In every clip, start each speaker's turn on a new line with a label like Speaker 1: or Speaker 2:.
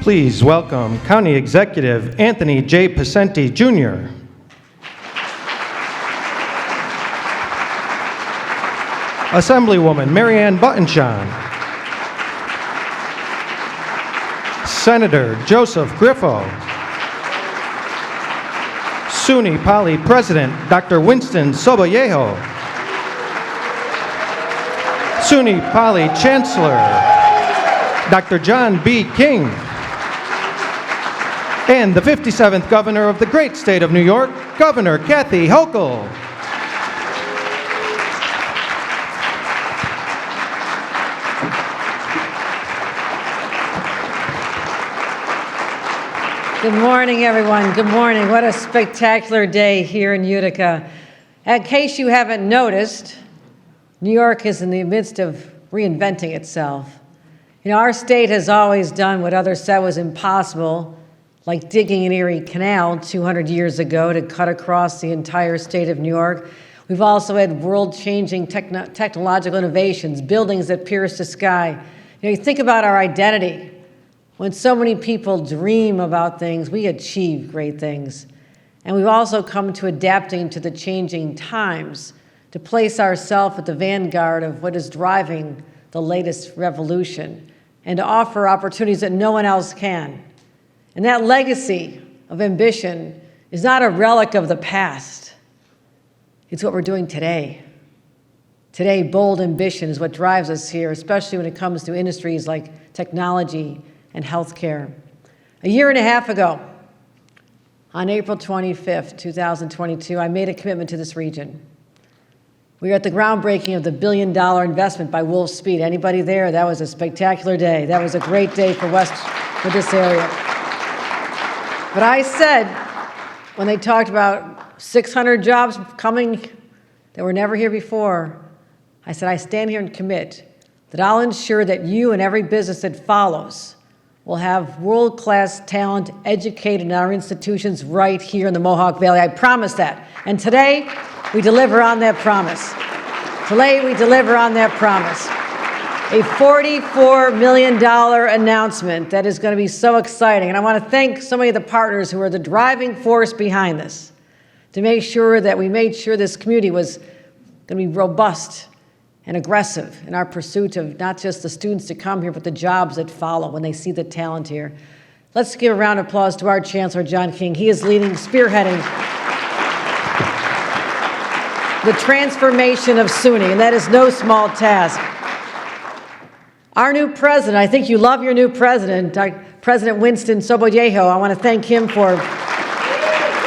Speaker 1: Please welcome County Executive Anthony J. Pacenti, Jr. Assemblywoman Marianne Buttonshawn. Senator Joseph Griffo. SUNY Poly President Dr. Winston Soboyeho. SUNY Poly Chancellor Dr. John B. King. And the 57th Governor of the great state of New York, Governor Kathy Hochul.
Speaker 2: Good morning, everyone. Good morning. What a spectacular day here in Utica. In case you haven't noticed, New York is in the midst of reinventing itself. You know, our state has always done what others said was impossible, like digging an Erie Canal 200 years ago to cut across the entire state of New York. We've also had world-changing technological innovations, buildings that pierce the sky. You know, you think about our identity. When so many people dream about things, we achieve great things. And we've also come to adapting to the changing times, to place ourselves at the vanguard of what is driving the latest revolution, and to offer opportunities that no one else can. And that legacy of ambition is not a relic of the past. It's what we're doing today. Today, bold ambition is what drives us here, especially when it comes to industries like technology and healthcare. A year and a half ago, on April 25th, 2022, I made a commitment to this region. We were at the groundbreaking of the $1 billion investment by Wolfspeed. Anybody there? That was a spectacular day. That was a great day for this area. But I said, when they talked about 600 jobs coming that were never here before, I said, I stand here and commit that I'll ensure that you and every business that follows will have world-class talent educated in our institutions right here in the Mohawk Valley. I promise that. And today, we deliver on that promise. Today, we deliver on that promise. A $44 million announcement that is going to be so exciting. And I want to thank so many of the partners who are the driving force behind this to make sure that we made sure this community was going to be robust and aggressive in our pursuit of not just the students to come here, but the jobs that follow when they see the talent here. Let's give a round of applause to our Chancellor, John King. He is leading, spearheading the transformation of SUNY, and that is no small task. Our new president, I think you love your new president, President Winston Soboyeho. I want to thank him for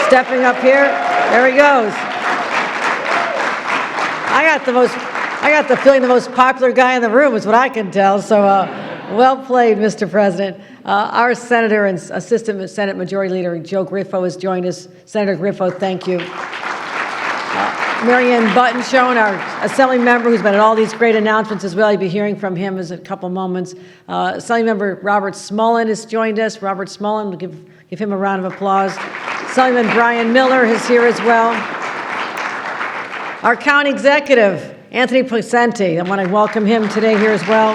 Speaker 2: stepping up here. There he goes. I got the feeling the most popular guy in the room is what I can tell, so well played, Mr. President. Our Senator and Assistant Senate Majority Leader Joe Griffo has joined us. Senator Griffo, thank you. Marianne Buttonshawn, our Assembly member who's been at all these great announcements as well. You'll be hearing from him in a couple moments. Assembly member Robert Smullen has joined us. Robert Smullen, we'll give him a round of applause. Assemblyman Brian Miller is here as well. Our County Executive, Anthony Pacenti, I want to welcome him today here as well.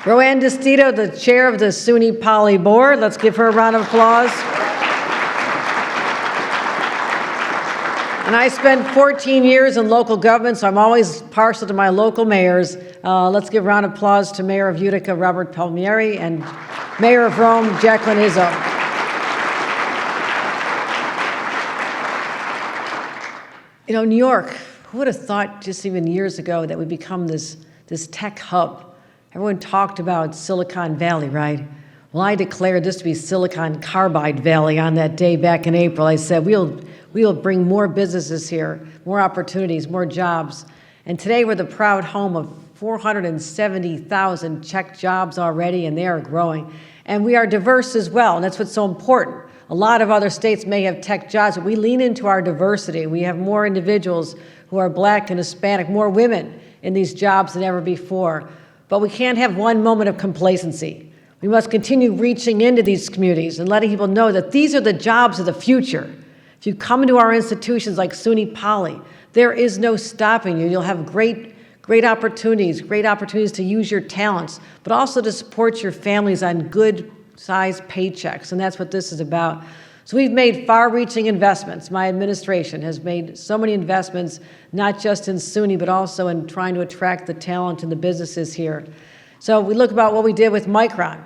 Speaker 2: Roanne DeStito, the chair of the SUNY Poly Board. Let's give her a round of applause. And I spent 14 years in local government, so I'm always partial to my local mayors. Let's give a round of applause to Mayor of Utica, Robert Palmieri, and Mayor of Rome, Jacqueline Izzo. You know, New York, who would have thought just even years ago that we'd become this tech hub? Everyone talked about Silicon Valley, right? Well, I declared this to be Silicon Carbide Valley on that day back in April. I said, we'll bring more businesses here, more opportunities, more jobs. And today we're the proud home of 470,000 Czech jobs already, and they are growing. And we are diverse as well, and that's what's so important. A lot of other states may have tech jobs, but we lean into our diversity. We have more individuals who are Black and Hispanic, more women in these jobs than ever before. But we can't have one moment of complacency. We must continue reaching into these communities and letting people know that these are the jobs of the future. If you come into our institutions like SUNY Poly, there is no stopping you. You'll have great great opportunities to use your talents, but also to support your families on good-sized paychecks, and that's what this is about. So we've made far-reaching investments. My administration has made so many investments, not just in SUNY, but also in trying to attract the talent and the businesses here. So we look about what we did with Micron.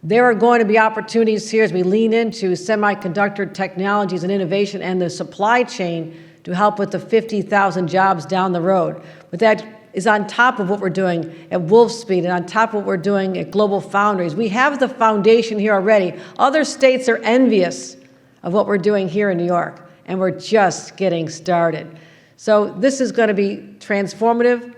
Speaker 2: There are going to be opportunities here as we lean into semiconductor technologies and innovation and the supply chain to help with the 50,000 jobs down the road. But that is on top of what we're doing at Wolfspeed and on top of what we're doing at Global Foundries. We have the foundation here already. Other states are envious of what we're doing here in New York, and we're just getting started. So this is going to be transformative,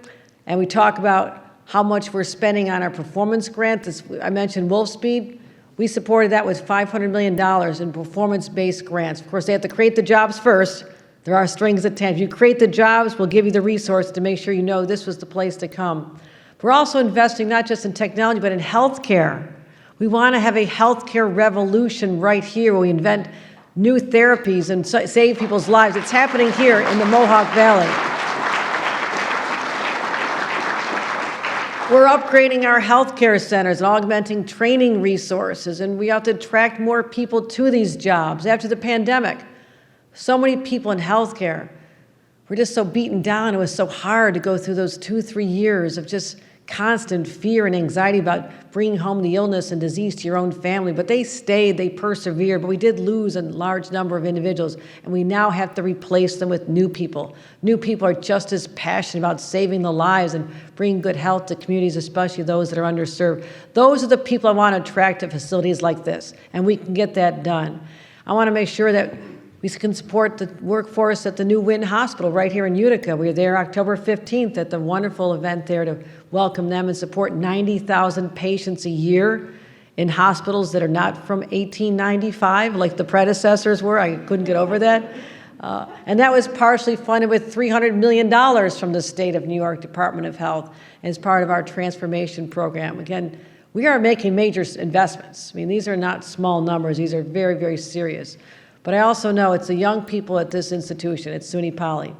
Speaker 2: and we talk about how much we're spending on our performance grant. I mentioned Wolfspeed. We supported that with $500 million in performance-based grants. Of course, they have to create the jobs first. There are strings attached. If you create the jobs, we'll give you the resources to make sure you know this was the place to come. We're also investing not just in technology, but in healthcare. We want to have a healthcare revolution right here where we invent new therapies and save people's lives. It's happening here in the Mohawk Valley. We're upgrading our healthcare centers and augmenting training resources, and we have to attract more people to these jobs. After the pandemic, so many people in healthcare were just so beaten down. It was so hard to go through those 2-3 years of just constant fear and anxiety about bringing home the illness and disease to your own family. But they stayed, they persevered, but we did lose a large number of individuals, and we now have to replace them with new people. New people are just as passionate about saving the lives and bringing good health to communities, especially those that are underserved. Those are the people I want to attract to facilities like this, and we can get that done. I want to make sure that we can support the workforce at the new Wynn Hospital right here in Utica. We were there October 15th at the wonderful event there to welcome them and support 90,000 patients a year in hospitals that are not from 1895 like the predecessors were. I couldn't get over that. And that was partially funded with $300 million from the state of New York Department of Health as part of our transformation program. Again, we are making major investments. I mean, these are not small numbers. These are very, very serious. But I also know it's the young people at this institution, at SUNY Poly,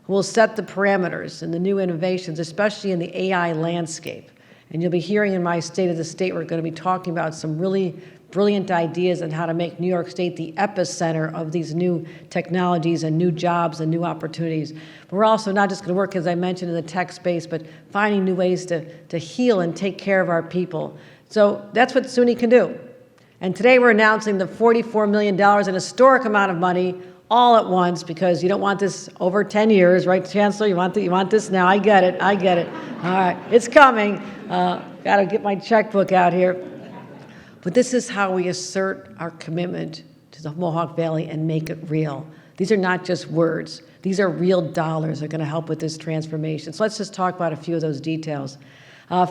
Speaker 2: who will set the parameters and the new innovations, especially in the AI landscape. And you'll be hearing in my State of the State, we're going to be talking about some really brilliant ideas on how to make New York State the epicenter of these new technologies and new jobs and new opportunities. But we're also not just going to work, as I mentioned, in the tech space, but finding new ways to heal and take care of our people. So that's what SUNY can do. And today we're announcing the $44 million, an historic amount of money, all at once, because you don't want this over 10 years, right, Chancellor? You want this now. I get it. All right, it's coming. Got to get my checkbook out here. But this is how we assert our commitment to the Mohawk Valley and make it real. These are not just words. These are real dollars that are going to help with this transformation. So let's just talk about a few of those details.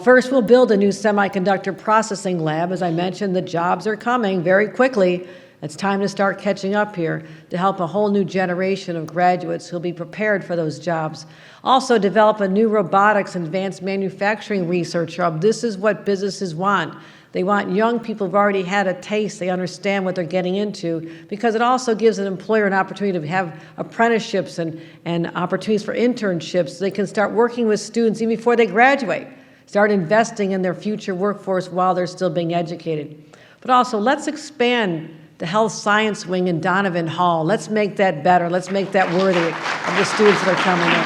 Speaker 2: First, we'll build a new semiconductor processing lab. As I mentioned, the jobs are coming very quickly. It's time to start catching up here to help a whole new generation of graduates who'll be prepared for those jobs. Also, develop a new robotics and advanced manufacturing research hub. This is what businesses want. They want young people who've already had a taste. They understand what they're getting into, because it also gives an employer an opportunity to have apprenticeships and opportunities for internships. So they can start working with students even before they graduate. Start investing in their future workforce while they're still being educated. But also, let's expand the health science wing in Donovan Hall. Let's make that better. Let's make that worthy of the students that are coming in.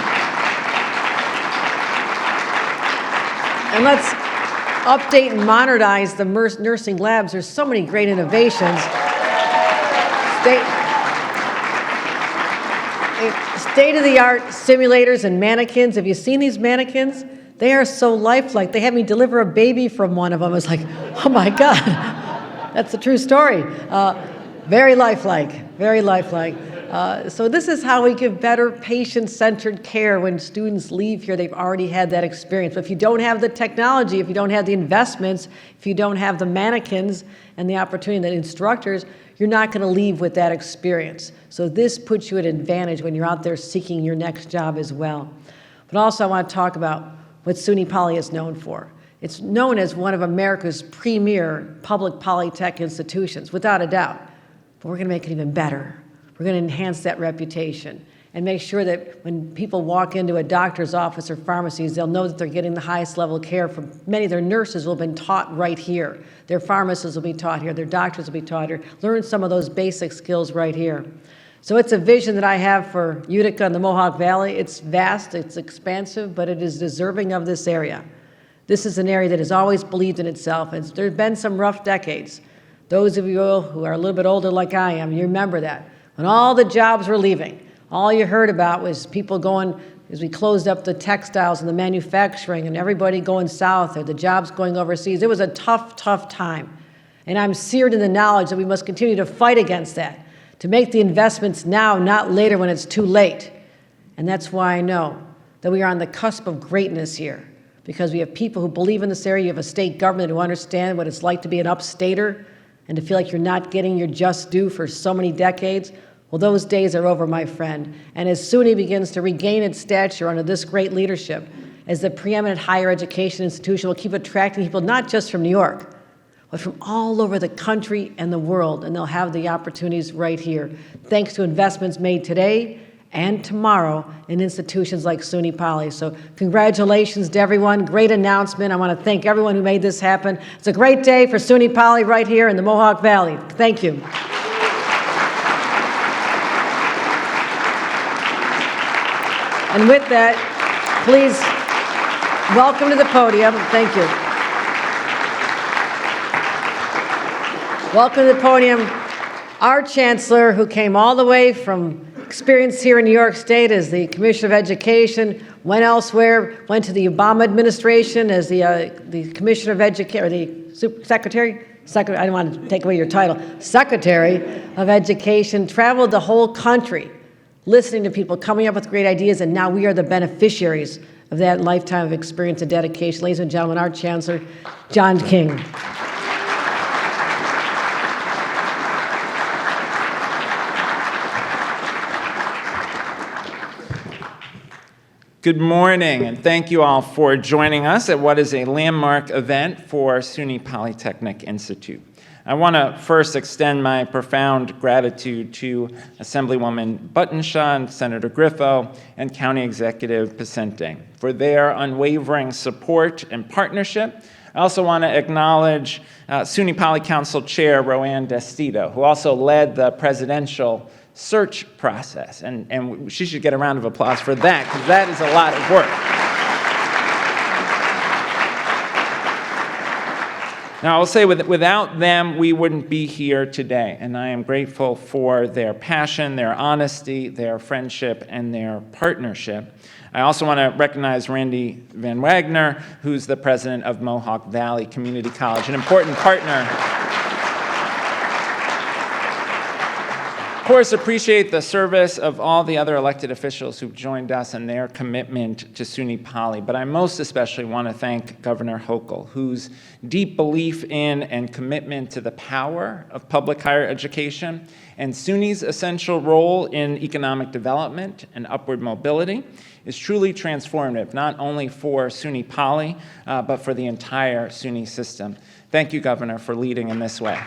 Speaker 2: And let's update and modernize the nursing labs. There's so many great innovations. State-of-the-art simulators and mannequins. Have you seen these mannequins? They are so lifelike. They had me deliver a baby from one of them. I was like, oh my God, that's a true story. Very lifelike, very lifelike. So this is how we give better patient-centered care when students leave here. They've already had that experience. But if you don't have the technology, if you don't have the investments, if you don't have the mannequins and the opportunity, the instructors, you're not going to leave with that experience. So this puts you at an advantage when you're out there seeking your next job as well. But also I want to talk about what SUNY Poly is known for. It's known as one of America's premier public polytech institutions, without a doubt. But we're going to make it even better. We're going to enhance that reputation. and make sure that when people walk into a doctor's office or pharmacies, they'll know that they're getting the highest level of care from many of their nurses will have been taught right here. Their pharmacists will be taught here. Their doctors will be taught here. Learn some of those basic skills right here. So it's a vision that I have for Utica and the Mohawk Valley. It's vast, it's expansive, but it is deserving of this area. This is an area that has always believed in itself, and there's been some rough decades. Those of you who are a little bit older like I am, you remember that. When all the jobs were leaving, all you heard about was people going, as we closed up the textiles and the manufacturing and everybody going south or the jobs going overseas. It was a tough, tough time. And I'm seared in the knowledge that we must continue to fight against that, to make the investments now, not later when it's too late. And that's why I know that we are on the cusp of greatness here, because we have people who believe in this area. You have a state government who understand what it's like to be an upstater and to feel like you're not getting your just due for so many decades. Well, those days are over, my friend. And as SUNY begins to regain its stature under this great leadership, as the preeminent higher education institution, will keep attracting people not just from New York, but from all over the country and the world, and they'll have the opportunities right here, thanks to investments made today and tomorrow in institutions like SUNY Poly. So congratulations to everyone. Great announcement. I want to thank everyone who made this happen. It's a great day for SUNY Poly right here in the Mohawk Valley. Thank you. And with that, please welcome to the podium. Thank you. Welcome to the podium, our Chancellor, who came all the way from experience here in New York State as the Commissioner of Education, went elsewhere, went to the Obama administration as the Commissioner of Education, or the Secretary? I don't want to take away your title. Secretary of Education, traveled the whole country, listening to people, coming up with great ideas, and now we are the beneficiaries of that lifetime of experience and dedication. Ladies and gentlemen, our Chancellor, John King.
Speaker 3: Good morning, and thank you all for joining us at what is a landmark event for SUNY Polytechnic Institute. I want to first extend my profound gratitude to Assemblywoman Buttonshaw and Senator Griffo and County Executive Picente for their unwavering support and partnership. I also want to acknowledge SUNY Poly Council Chair Roanne Destito, who also led the presidential search process, and she should get a round of applause for that, because that is a lot of work. Now, I'll say without them, we wouldn't be here today, and I am grateful for their passion, their honesty, their friendship, and their partnership. I also want to recognize Randy Van Wagner, who's the president of Mohawk Valley Community College, an important partner. Of course, appreciate the service of all the other elected officials who've joined us and their commitment to SUNY Poly. But I most especially want to thank Governor Hochul, whose deep belief in and commitment to the power of public higher education and SUNY's essential role in economic development and upward mobility is truly transformative, not only for SUNY Poly, but for the entire SUNY system. Thank you, Governor, for leading in this way.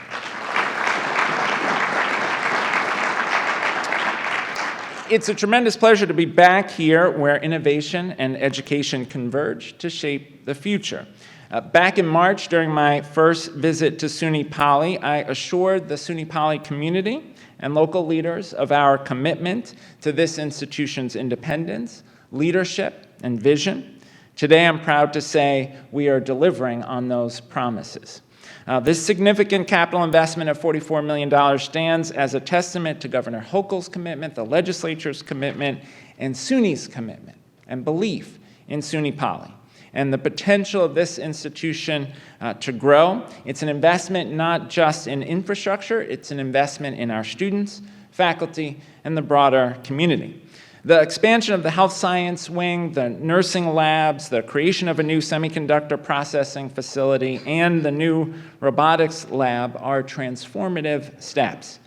Speaker 3: It's a tremendous pleasure to be back here where innovation and education converge to shape the future. Back in March, during my first visit to SUNY Poly, I assured the SUNY Poly community and local leaders of our commitment to this institution's independence, leadership, and vision. Today, I'm proud to say we are delivering on those promises. This significant capital investment of $44 million stands as a testament to Governor Hochul's commitment, the legislature's commitment, and SUNY's commitment and belief in SUNY Poly and the potential of this institution to grow. It's an investment not just in infrastructure, it's an investment in our students, faculty, and the broader community. The expansion of the health science wing, the nursing labs, the creation of a new semiconductor processing facility, and the new robotics lab are transformative steps.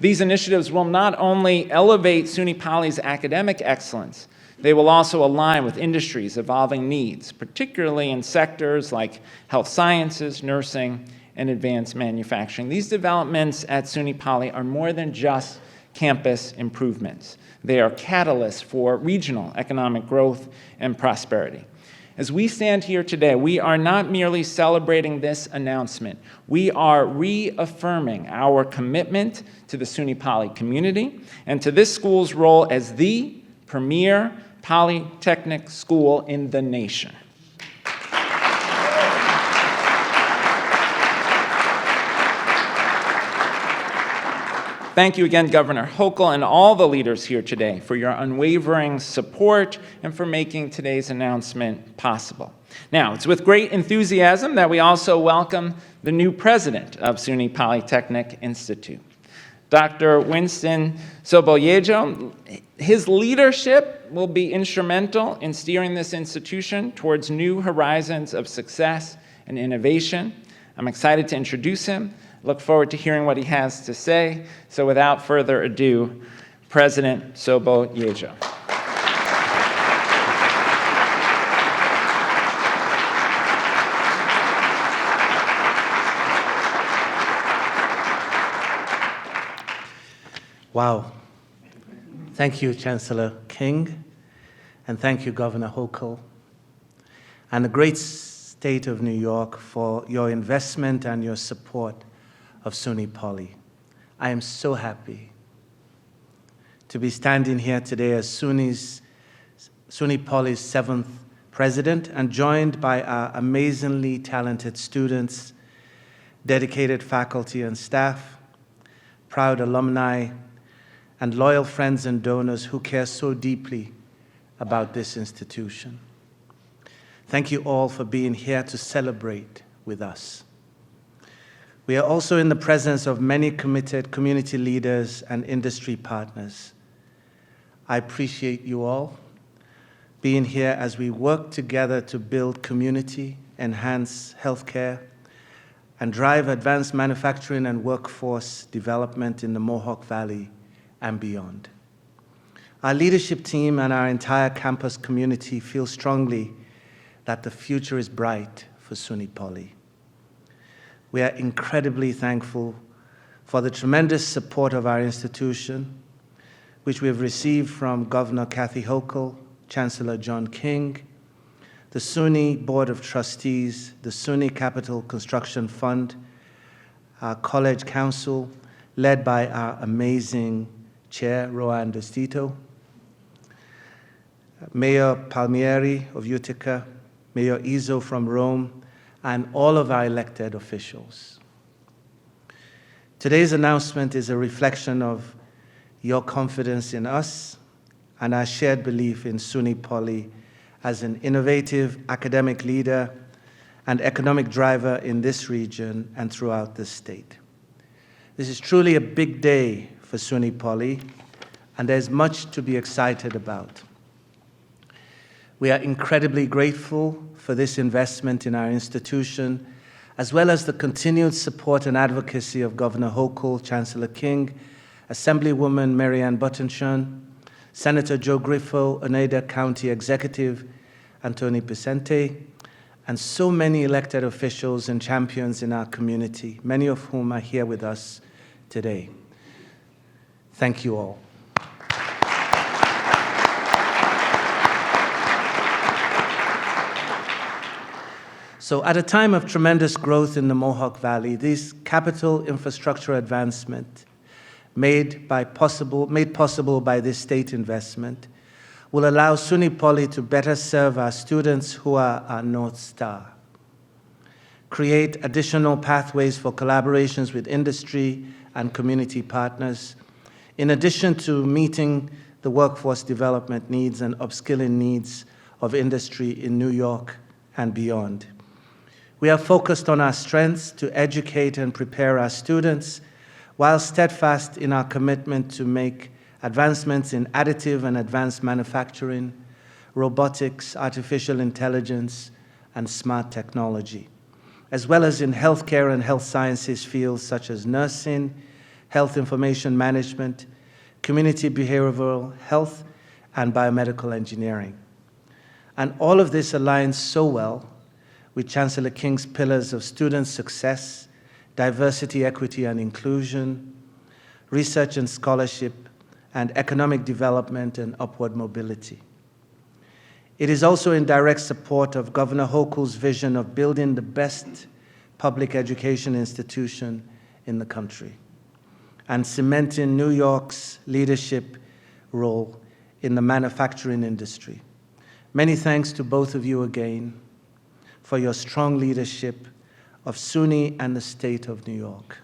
Speaker 3: These initiatives will not only elevate SUNY Poly's academic excellence, they will also align with industry's evolving needs, particularly in sectors like health sciences, nursing, and advanced manufacturing. These developments at SUNY Poly are more than just campus improvements. They are catalysts for regional economic growth and prosperity. As we stand here today, we are not merely celebrating this announcement. We are reaffirming our commitment to the SUNY Poly community and to this school's role as the premier polytechnic school in the nation. Thank you again, Governor Hochul, and all the leaders here today for your unwavering support and for making today's announcement possible. Now, it's with great enthusiasm that we also welcome the new president of SUNY Polytechnic Institute, Dr. Winston Sobollejo. His leadership will be instrumental in steering this institution towards new horizons of success and innovation. I'm excited to introduce him. Look forward to hearing what he has to say. So without further ado, President Sobollejo.
Speaker 4: Wow. Thank you, Chancellor King, and thank you, Governor Hochul, and the great state of New York for your investment and your support of SUNY Poly. I am so happy to be standing here today as SUNY Poly's 7th president and joined by our amazingly talented students, dedicated faculty and staff, proud alumni, and loyal friends and donors who care so deeply about this institution. Thank you all for being here to celebrate with us. We are also in the presence of many committed community leaders and industry partners. I appreciate you all being here as we work together to build community, enhance healthcare, and drive advanced manufacturing and workforce development in the Mohawk Valley and beyond. Our leadership team and our entire campus community feel strongly that the future is bright for SUNY Poly. We are incredibly thankful for the tremendous support of our institution, which we have received from Governor Kathy Hochul, Chancellor John King, the SUNY Board of Trustees, the SUNY Capital Construction Fund, our College Council, led by our amazing Chair, Roanne Dostito, Mayor Palmieri of Utica, Mayor Izzo from Rome, and all of our elected officials. Today's announcement is a reflection of your confidence in us and our shared belief in SUNY Poly as an innovative academic leader and economic driver in this region and throughout the state. This is truly a big day for SUNY Poly, and there's much to be excited about. We are incredibly grateful for this investment in our institution, as well as the continued support and advocacy of Governor Hochul, Chancellor King, Assemblywoman Mary Ann Buttonshun, Senator Joe Griffo, Oneida County Executive Anthony Picente, and so many elected officials and champions in our community, many of whom are here with us today. Thank you all. So at a time of tremendous growth in the Mohawk Valley, this capital infrastructure advancement made possible by this state investment will allow SUNY Poly to better serve our students who are our North Star, create additional pathways for collaborations with industry and community partners, in addition to meeting the workforce development needs and upskilling needs of industry in New York and beyond. We are focused on our strengths to educate and prepare our students, while steadfast in our commitment to make advancements in additive and advanced manufacturing, robotics, artificial intelligence, and smart technology, as well as in healthcare and health sciences fields such as nursing, health information management, community behavioral health, and biomedical engineering. And all of this aligns so well with Chancellor King's pillars of student success, diversity, equity, and inclusion, research and scholarship, and economic development and upward mobility. It is also in direct support of Governor Hochul's vision of building the best public education institution in the country and cementing New York's leadership role in the manufacturing industry. Many thanks to both of you again for your strong leadership of SUNY and the state of New York.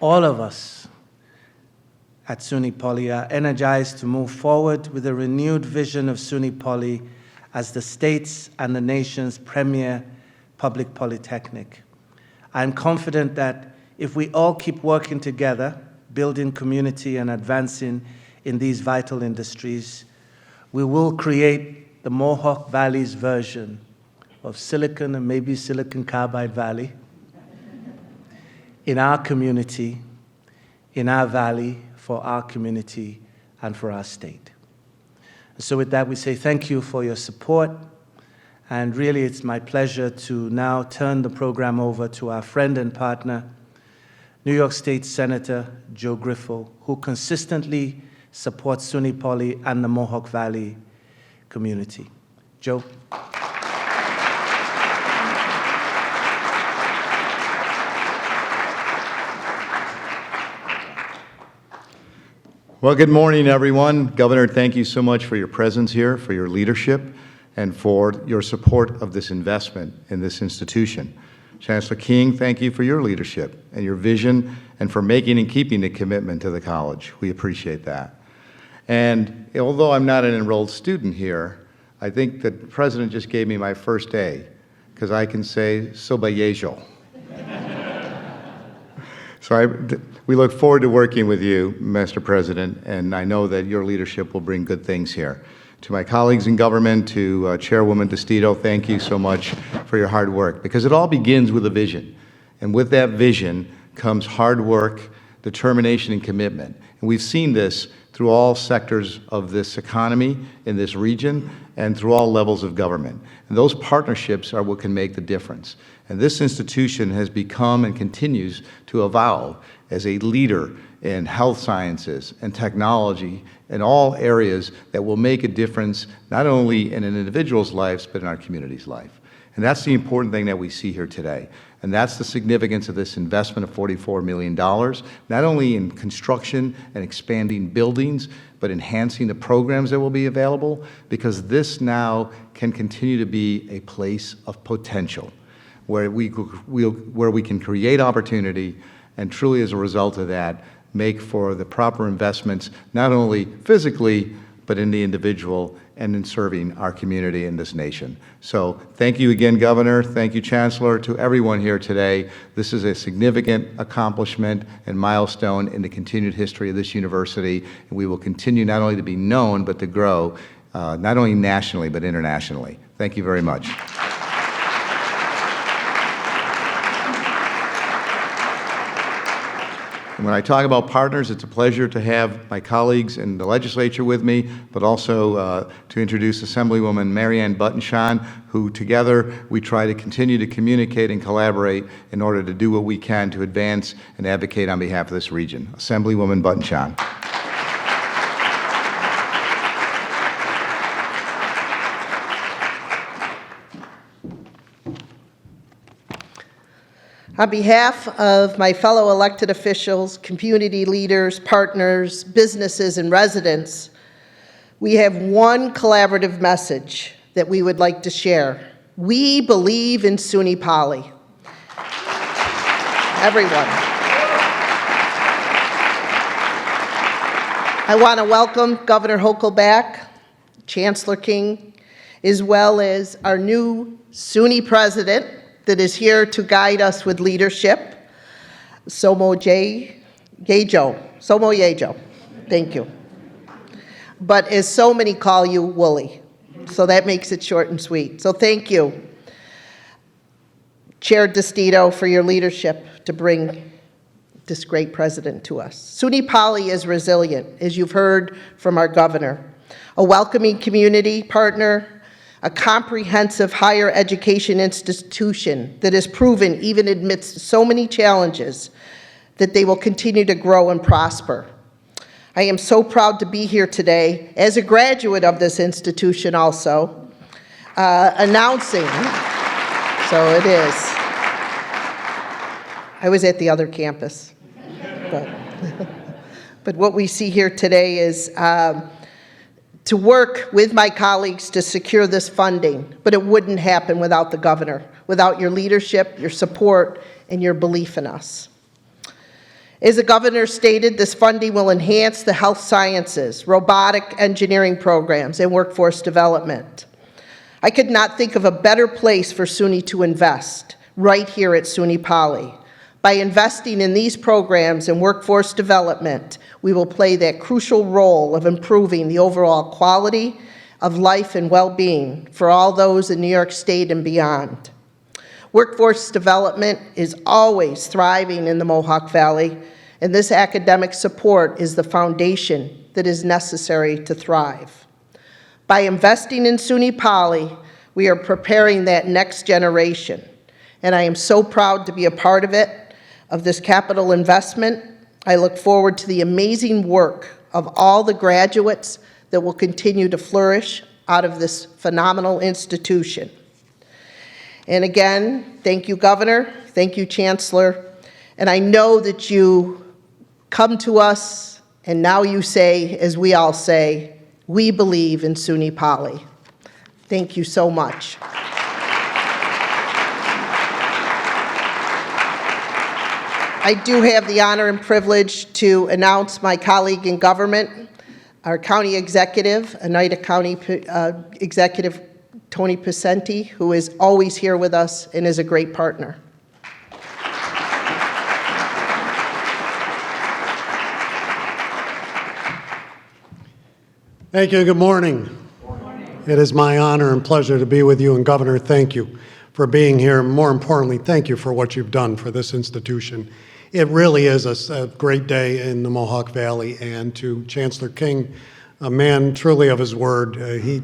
Speaker 4: All of us at SUNY Poly are energized to move forward with a renewed vision of SUNY Poly as the state's and the nation's premier public polytechnic. I'm confident that if we all keep working together, building community and advancing in these vital industries, we will create the Mohawk Valley's version of Silicon and maybe Silicon Carbide Valley in our community, in our valley, for our community, and for our state. So with that, we say thank you for your support, and really it's my pleasure to now turn the program over to our friend and partner, New York State Senator Joe Griffo, who consistently supports SUNY Poly and the Mohawk Valley community. Joe.
Speaker 5: Well, good morning, everyone. Governor, thank you so much for your presence here, for your leadership, and for your support of this investment in this institution. Chancellor King, thank you for your leadership and your vision and for making and keeping the commitment to the college. We appreciate that. And although I'm not an enrolled student here, I think that the President just gave me my first day because I can say sobayejo. So we look forward to working with you, Mr. President, and I know that your leadership will bring good things here. To my colleagues in government, to Chairwoman DeStito, thank you so much for your hard work, because it all begins with a vision. And with that vision comes hard work, determination, and commitment. And we've seen this through all sectors of this economy, in this region, and through all levels of government. And those partnerships are what can make the difference. And this institution has become and continues to evolve as a leader in health sciences and technology in all areas that will make a difference not only in an individual's life, but in our community's life. And that's the important thing that we see here today. And that's the significance of this investment of $44 million, not only in construction and expanding buildings, but enhancing the programs that will be available, because this now can continue to be a place of potential, where we can create opportunity and truly, as a result of that, make for the proper investments, not only physically, but in the individual and in serving our community in this nation. So thank you again, Governor. Thank you, Chancellor, to everyone here today. This is a significant accomplishment and milestone in the continued history of this university, and we will continue not only to be known, but to grow, not only nationally, but internationally. Thank you very much. When I talk about partners, it's a pleasure to have my colleagues in the legislature with me, but also to introduce Assemblywoman Marianne Buttonshaw, who together we try to continue to communicate and collaborate in order to do what we can to advance and advocate on behalf of this region. Assemblywoman Buttonshaw.
Speaker 6: On behalf of my fellow elected officials, community leaders, partners, businesses, and residents, we have one collaborative message that we would like to share. We believe in SUNY Poly. Everyone. I want to welcome Governor Hochul back, Chancellor King, as well as our new SUNY president, that is here to guide us with leadership, Somo Yejo. Thank you. But as so many call you, Wooly. So that makes it short and sweet. So thank you, Chair DeStito, for your leadership to bring this great president to us. SUNY Poly is resilient, as you've heard from our governor, a welcoming community partner, a comprehensive higher education institution that has proven, even amidst so many challenges, that they will continue to grow and prosper. I am so proud to be here today as a graduate of this institution also, announcing, so it is. I was at the other campus, but what we see here today is to work with my colleagues to secure this funding, but it wouldn't happen without the governor, without your leadership, your support, and your belief in us. As the governor stated, this funding will enhance the health sciences, robotic engineering programs, and workforce development. I could not think of a better place for SUNY to invest, right here at SUNY Poly. By investing in these programs and workforce development, we will play that crucial role of improving the overall quality of life and well-being for all those in New York State and beyond. Workforce development is always thriving in the Mohawk Valley, and this academic support is the foundation that is necessary to thrive. By investing in SUNY Poly, we are preparing that next generation, and I am so proud to be a part of it, of this capital investment. I look forward to the amazing work of all the graduates that will continue to flourish out of this phenomenal institution. And again, thank you, Governor, thank you, Chancellor, and I know that you come to us, and now you say, as we all say, we believe in SUNY Poly. Thank you so much. I do have the honor and privilege to announce my colleague in government, our county executive, Oneida County Executive Tony Picenti, who is always here with us and is a great partner.
Speaker 7: Thank you. Good morning. Good morning. It is my honor and pleasure to be with you, and Governor, thank you for being here. More importantly, thank you for what you've done for this institution. It really is a great day in the Mohawk Valley, and to Chancellor King, a man truly of his word.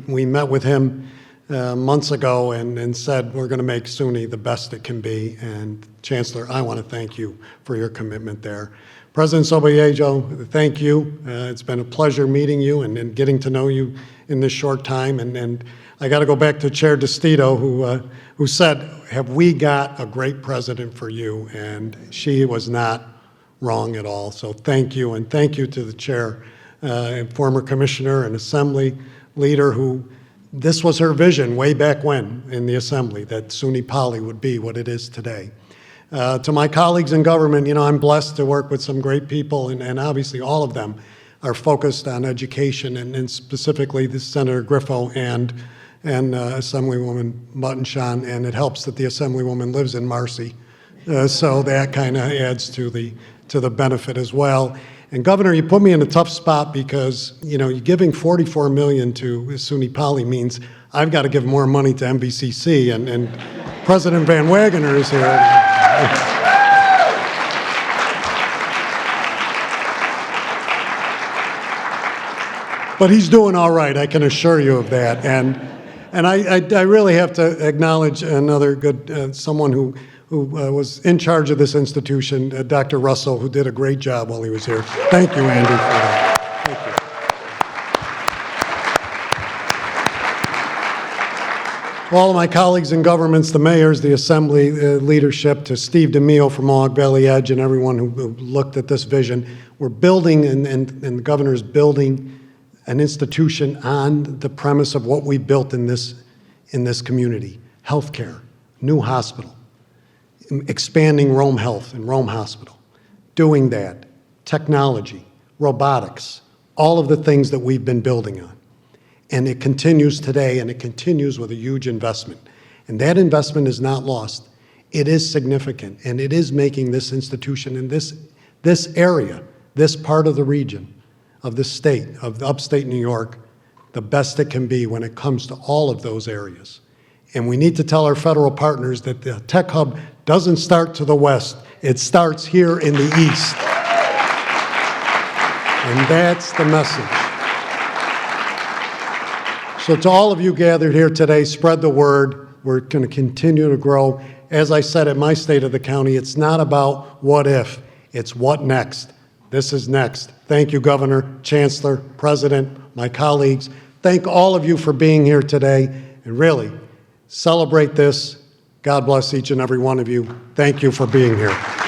Speaker 7: We met with him months ago and said we're going to make SUNY the best it can be, and Chancellor, I want to thank you for your commitment there. President Sobiejo, thank you. It's been a pleasure meeting you and getting to know you in this short time, and I got to go back to Chair DeStito, who said, have we got a great president for you? And she was not wrong at all. So thank you, and thank you to the chair and former commissioner and assembly leader who, this was her vision way back when in the assembly, that SUNY Poly would be what it is today. To my colleagues in government, you know, I'm blessed to work with some great people, and obviously all of them are focused on education, and specifically this Senator Griffo and Assemblywoman Muttenshaw, and it helps that the Assemblywoman lives in Marcy, so that kind of adds to the benefit as well. And Governor, you put me in a tough spot because, you know, giving $44 million to SUNY Poly means I've got to give more money to MVCC, and President Van Wagener is here. But he's doing all right, I can assure you of that. And I really have to acknowledge another good, someone who was in charge of this institution, Dr. Russell, who did a great job while he was here. Thank you, Andy, for that. Thank you. All of my colleagues in governments, the mayors, the assembly leadership, to Steve DeMio from Mohawk Valley Edge, and everyone who looked at this vision, we're building, and the governor's building an institution on the premise of what we built in this community: healthcare, new hospital, expanding Rome Health and Rome Hospital, doing that, technology, robotics, all of the things that we've been building on. And it continues today, and it continues with a huge investment. And that investment is not lost. It is significant, and it is making this institution in this area, this part of the region, of the state, of upstate New York, the best it can be when it comes to all of those areas. And we need to tell our federal partners that the tech hub doesn't start to the west, it starts here in the east. And that's the message. So to all of you gathered here today, spread the word. We're going to continue to grow. As I said at my State of the County, it's not about what if, it's what next. This is next. Thank you, Governor, Chancellor, President, my colleagues. Thank all of you for being here today, and really celebrate this. God bless each and every one of you. Thank you for being here.